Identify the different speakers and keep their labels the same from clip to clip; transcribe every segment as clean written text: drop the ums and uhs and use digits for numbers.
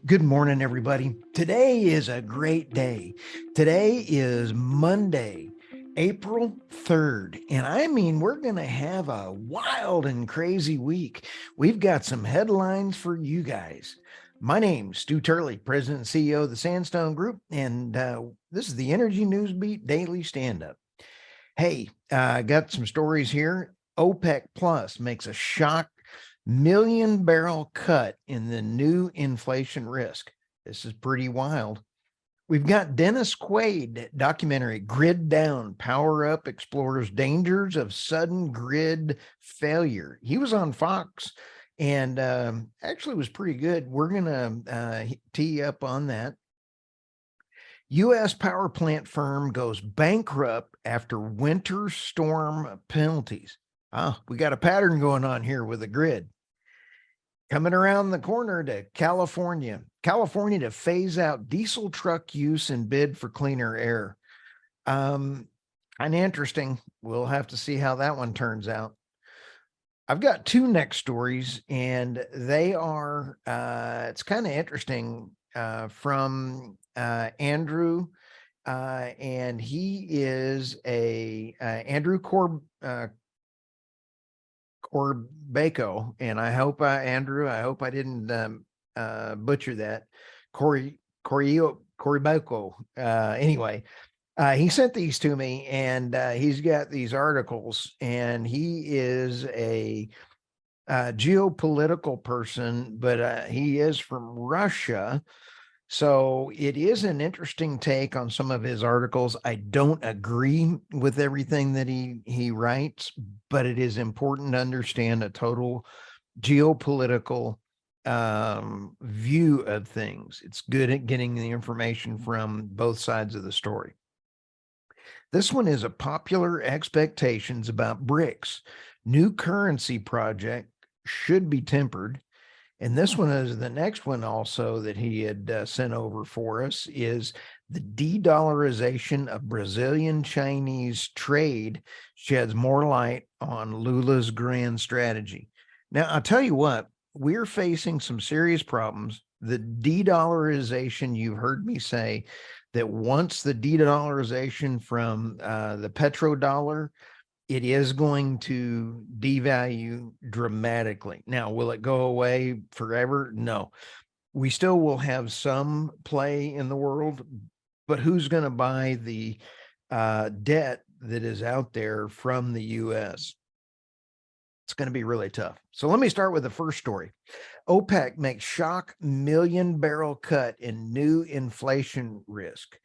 Speaker 1: Good morning, everybody. Today is a great day. Today is Monday, April 3rd. And I mean, we're going to have a wild and crazy week. We've got some headlines for you guys. My name's Stu Turley, President and CEO of the Sandstone Group, and this is the Energy News Beat Daily Standup. Hey, I got some stories here. OPEC Plus makes a shock million barrel cut in the new inflation risk. This is pretty wild. We've got Dennis Quaid documentary Grid Down, Power Up explores dangers of sudden grid failure. He was on Fox and actually was pretty good. We're going to tee up on that. U.S. power plant firm goes bankrupt after winter storm penalties. We got a pattern going on here with the grid. Coming around the corner to California to phase out diesel truck use and bid for cleaner air. Kind of interesting. We'll have to see how that one turns out. I've got two next stories, and they are, it's kind of interesting from Andrew, and he is Andrew Corbacco, and I hope Andrew, I hope I didn't butcher that. Corbacco. Anyway, he sent these to me, and he's got these articles, and he is a geopolitical person, but he is from Russia. So it is an interesting take on some of his articles. I don't agree with everything that he writes, but it is important to understand a total geopolitical view of things. It's good at getting the information from both sides of the story. This one is a popular expectations about BRICS. New currency project should be tempered. And this one is the next one also that he had sent over for us is the de-dollarization of Brazilian-Chinese trade sheds more light on Lula's grand strategy. Now, I'll tell you what, we're facing some serious problems. The de-dollarization, you've heard me say that once the de-dollarization from the petrodollar, it is going to devalue dramatically. Now, will it go away forever? No. We still will have some play in the world, but who's going to buy the debt that is out there from the U.S.? It's going to be really tough. So let me start with the first story. OPEC makes shock million barrel cut in new inflation risk.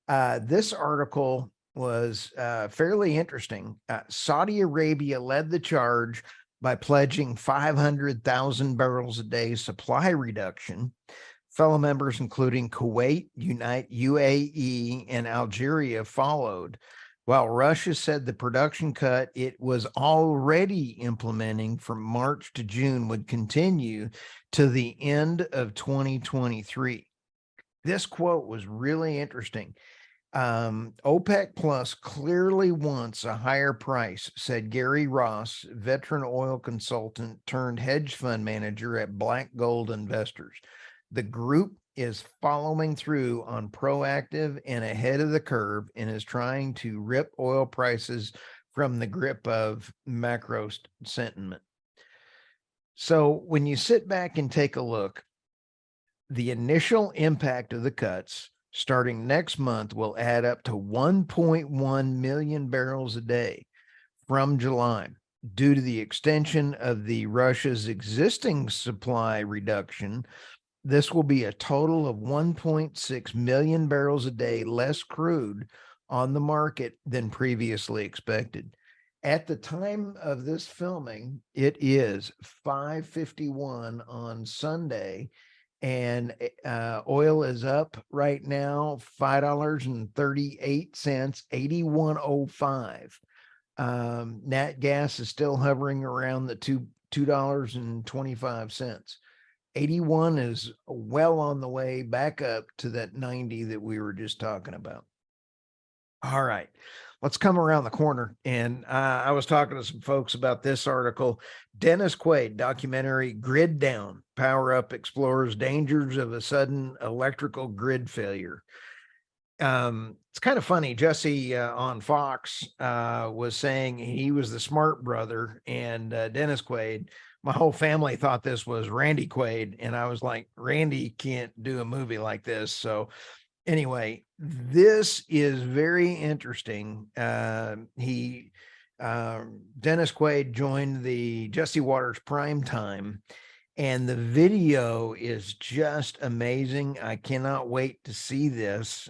Speaker 1: This article was fairly interesting. Saudi Arabia led the charge by pledging 500,000 barrels a day supply reduction. Fellow members, including Kuwait, UAE, and Algeria, followed, while Russia said the production cut it was already implementing from March to June would continue to the end of 2023. This quote was really interesting. OPEC Plus clearly wants a higher price, said Gary Ross, veteran oil consultant turned hedge fund manager at Black Gold Investors. The group is following through on proactive and ahead of the curve and is trying to rip oil prices from the grip of macro sentiment. So when you sit back and take a look, the initial impact of the cuts starting next month will add up to 1.1 million barrels a day from July due to the extension of the Russia's existing supply reduction. This will be a total of 1.6 million barrels a day less crude on the market than previously expected. At the time of this filming, it is 5:51 on Sunday, and oil is up right now, $5.38, 81.05. Nat gas is still hovering around the $2.25. 81 is well on the way back up to that 90 that we were just talking about. All right, let's come around the corner. And I was talking to some folks about this article. Dennis Quaid, documentary Grid Down, Power Up explores dangers of a sudden electrical grid failure. It's kind of funny. Jesse on Fox was saying he was the smart brother, and Dennis Quaid. My whole family thought this was Randy Quaid, and I was like, Randy can't do a movie like this. So anyway, this is very interesting. Dennis Quaid joined the Jesse Waters Prime Time, and the video is just amazing. I cannot wait to see this.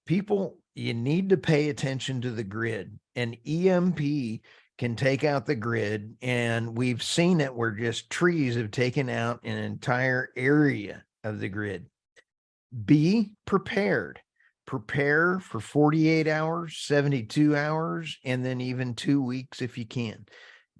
Speaker 1: People, you need to pay attention to the grid. An EMP can take out the grid, and we've seen it where just trees have taken out an entire area of the grid. Be prepared. Prepare for 48 hours, 72 hours, and then even 2 weeks if you can.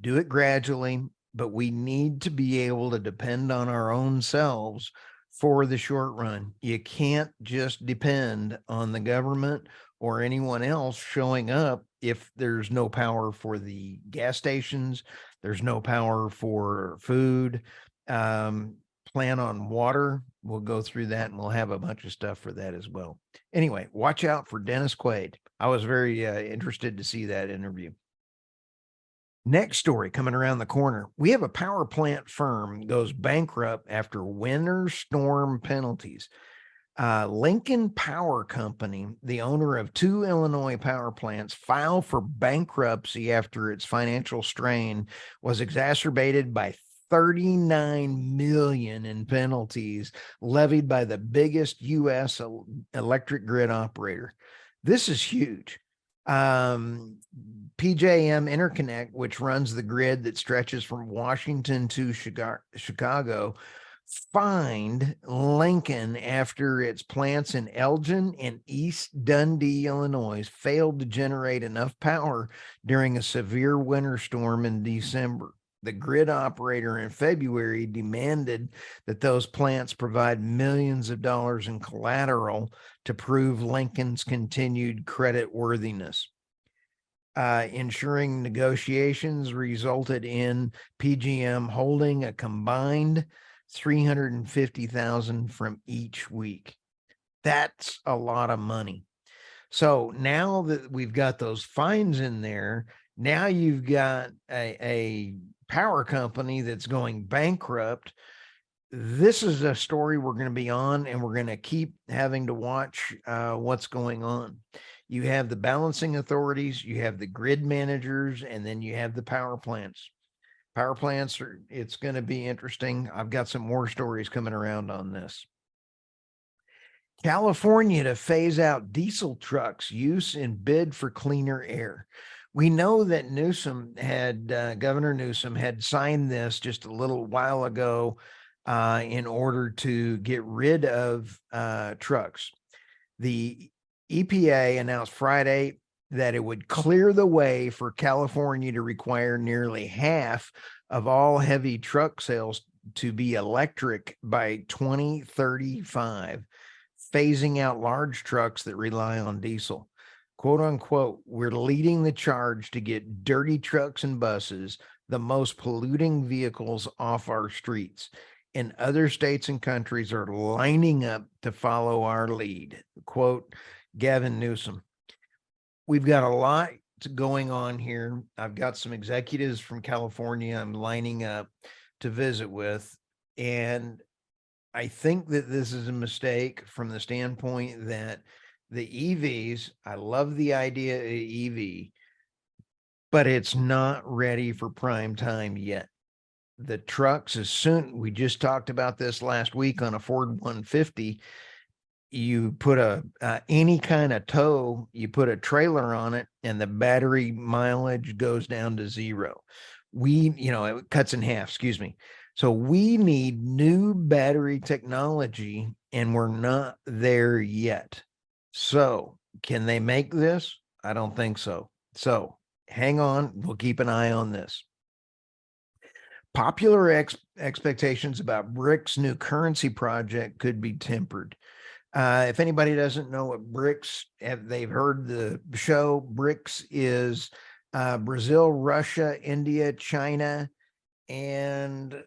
Speaker 1: Do it gradually, but we need to be able to depend on our own selves for the short run. You can't just depend on the government or anyone else showing up if there's no power for the gas stations, there's no power for food. Plan on water. We'll go through that, and we'll have a bunch of stuff for that as well. Anyway, watch out for Dennis Quaid. I was very interested to see that interview. Next story coming around the corner. We have a power plant firm goes bankrupt after winter storm penalties. Lincoln Power Company, the owner of 2 Illinois power plants, filed for bankruptcy after its financial strain was exacerbated by 39 million in penalties levied by the biggest U.S. electric grid operator. This is huge. PJM Interconnect, which runs the grid that stretches from Washington to Chicago, fined Lincoln after its plants in Elgin and East Dundee, Illinois, failed to generate enough power during a severe winter storm in December. The grid operator in February demanded that those plants provide millions of dollars in collateral to prove Lincoln's continued credit worthiness. Ensuring negotiations resulted in PGM holding a combined $350,000 from each week. That's a lot of money. So now that we've got those fines in there, now you've got a power company that's going bankrupt. This is a story we're going to be on, and we're going to keep having to watch what's going on. You have the balancing authorities, you have the grid managers, and then you have the power plants. Power plants it's going to be interesting. I've got some more stories coming around on this. California to phase out diesel trucks use in bid for cleaner air. We know that Governor Newsom had signed this just a little while ago in order to get rid of trucks. The EPA announced Friday that it would clear the way for California to require nearly half of all heavy truck sales to be electric by 2035, phasing out large trucks that rely on diesel. Quote unquote, we're leading the charge to get dirty trucks and buses, the most polluting vehicles, off our streets. And other states and countries are lining up to follow our lead. Quote, Gavin Newsom. We've got a lot going on here. I've got some executives from California I'm lining up to visit with. And I think that this is a mistake from the standpoint that the EVs, I love the idea of EV, but it's not ready for prime time yet. The trucks, as soon, we just talked about this last week on a Ford 150, you put any kind of tow, you put a trailer on it, and the battery mileage goes down to zero. It cuts in half, excuse me. So we need new battery technology, and we're not there yet. So can they make this? I don't think so. So hang on. We'll keep an eye on this. Popular expectations about BRICS' new currency project could be tempered. If anybody doesn't know what BRICS, they've heard the show. BRICS is Brazil, Russia, India, China, and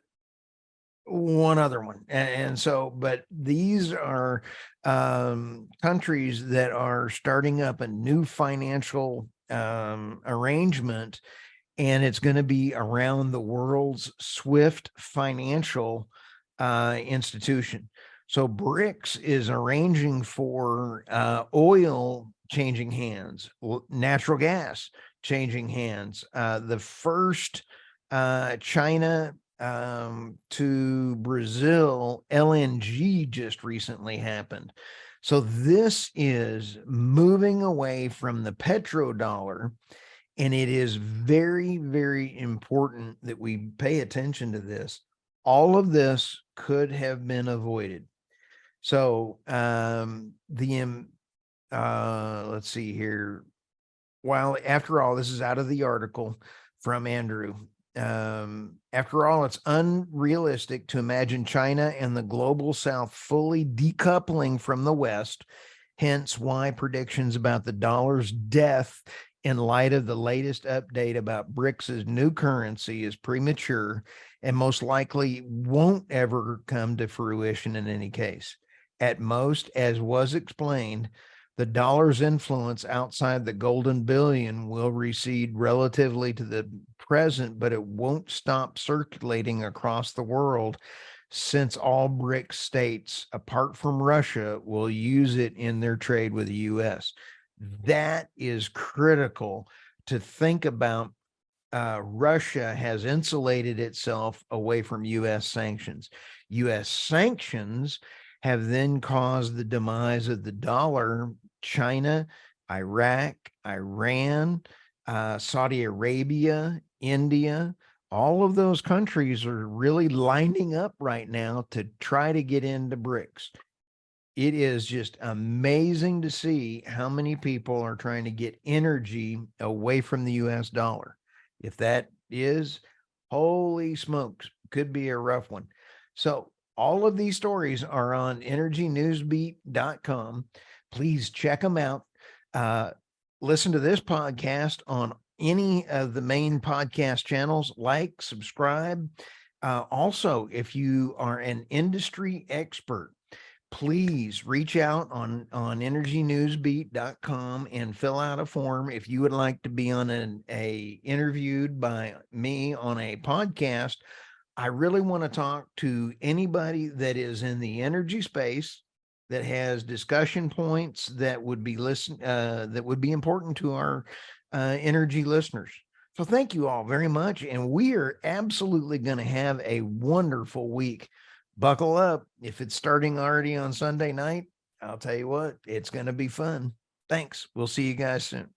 Speaker 1: one other one. And so, but these are countries that are starting up a new financial arrangement, and it's going to be around the world's swift financial institution. So BRICS is arranging for oil changing hands, natural gas changing hands. The first China to Brazil LNG just recently happened. So this is moving away from the petrodollar, and it is very, very important that we pay attention to this. All of this could have been avoided. So let's see here. While after all, this is out of the article from Andrew. After all, it's unrealistic to imagine China and the global South fully decoupling from the West. Hence why predictions about the dollar's death in light of the latest update about BRICS' new currency is premature and most likely won't ever come to fruition in any case. At most, as was explained, the dollar's influence outside the golden billion will recede relatively to the present, but it won't stop circulating across the world since all BRICS states, apart from Russia, will use it in their trade with the U.S. That is critical to think about. Russia has insulated itself away from U.S. sanctions. U.S. sanctions have then caused the demise of the dollar. China, Iraq, Iran, Saudi Arabia, India, all of those countries are really lining up right now to try to get into BRICS. It is just amazing to see how many people are trying to get energy away from the US dollar. If that is, holy smokes, could be a rough one. So all of these stories are on energynewsbeat.com. Please check them out. Listen to this podcast on any of the main podcast channels. Like, subscribe. Also, if you are an industry expert, please reach out on energynewsbeat.com and fill out a form if you would like to be on interviewed by me on a podcast. I really want to talk to anybody that is in the energy space that has discussion points that would be that would be important to our energy listeners. So thank you all very much, and we are absolutely going to have a wonderful week. Buckle up. If it's starting already on Sunday night, I'll tell you what, it's going to be fun. Thanks. We'll see you guys soon.